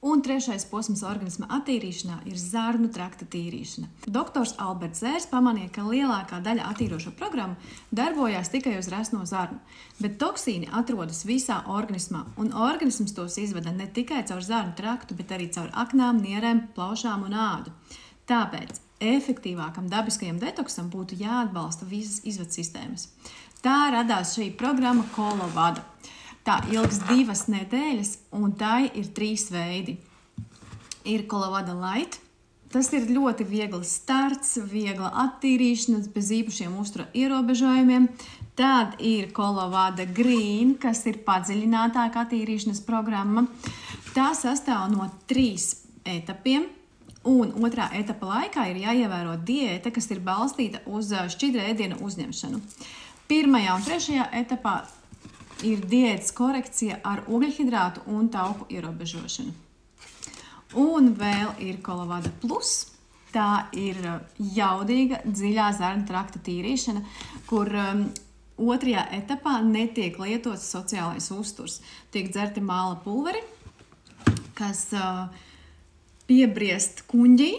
Un trešais posms organisma attīrīšanā ir zarnu trakta tīrīšana. Doktors Alberts Zērs pamanīja, ka lielākā daļa attīrošo programmu darbojās tikai uz resno zarnu, bet toksīni atrodas visā organismā, un organisms tos izvada ne tikai caur zarnu traktu, bet arī caur aknām, nierēm, plaušām un ādu. Tāpēc efektīvākam dabiskajam detoksam būtu jāatbalsta visas izvads sistēmas. Tā radās šī programma Kolovada. Tā ilgs 2 nedēļas, un tai ir 3 veidi. Ir Kolovada Light. Tas ir ļoti viegls starts, viegla attīrīšana, bez īpašiem uztura ierobežojumiem. Tad ir Kolovada Green, kas ir padziļinātāka attīrīšanas programma. Tā sastāv no 3 etapiem, un 2. etapa laikā ir jāievēro diēta, kas ir balstīta uz šķidra ēdiena uzņemšanu. 1. un 3. etapā ir diētas korekcija ar ugļhidrātu un tauku ierobežošanu. Un vēl ir Kolovada Plus. Tā ir jaudīga, dziļā zarnu trakta tīrīšana, kur 2. etapā netiek lietots sociālais uzturs. Tiek dzerti māla pulveri, kas piebriest kuņģī,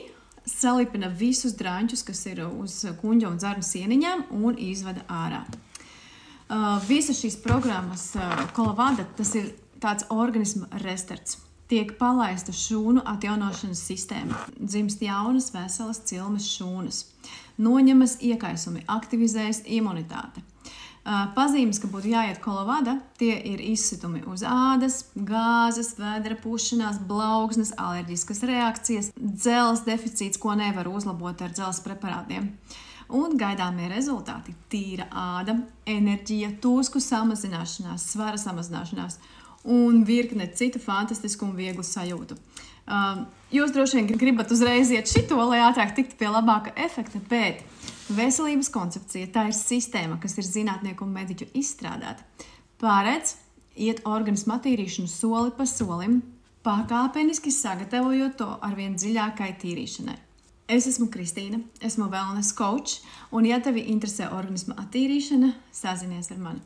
salipina visus drāņķus, kas ir uz kuņģa un zarnu sieniņām, un izvada ārā. Visas šīs programmas Kolovada, tas ir tāds organisma restarts. Tiek palaista šūnu atjaunošanas sistēma. Dzimst jaunas, veselas cilmes šūnas. Noņemas iekaisumi, aktivizējas imunitāte. Pazīmes, ka būtu jāiet Kolovada, tie ir izsitumi uz ādas, gāzes, vēdera pušanās, blaugsnes, alerģiskas reakcijas, dzeles deficīts, ko nevar uzlabot ar dzeles preparātiem. Un gaidāmie rezultāti – tīra āda, enerģija, tūsku samazināšanās, svara samazināšanās un virkne citu fantastisku un vieglu sajūtu. Jūs droši vien gribat uzreiz iet šito, lai ātrāk tiktu pie labāka efekta, bet veselības koncepcija tā ir sistēma, kas ir zinātnieku un mediķu izstrādāta. Pārēdz iet organismu attīrīšanu soli pa solim, pakāpeniski sagatavojot to arvien dziļākai tīrīšanai. Es esmu Kristīna, esmu wellness coach, un ja tevi interesē organisma attīrīšana, sazinies ar mani.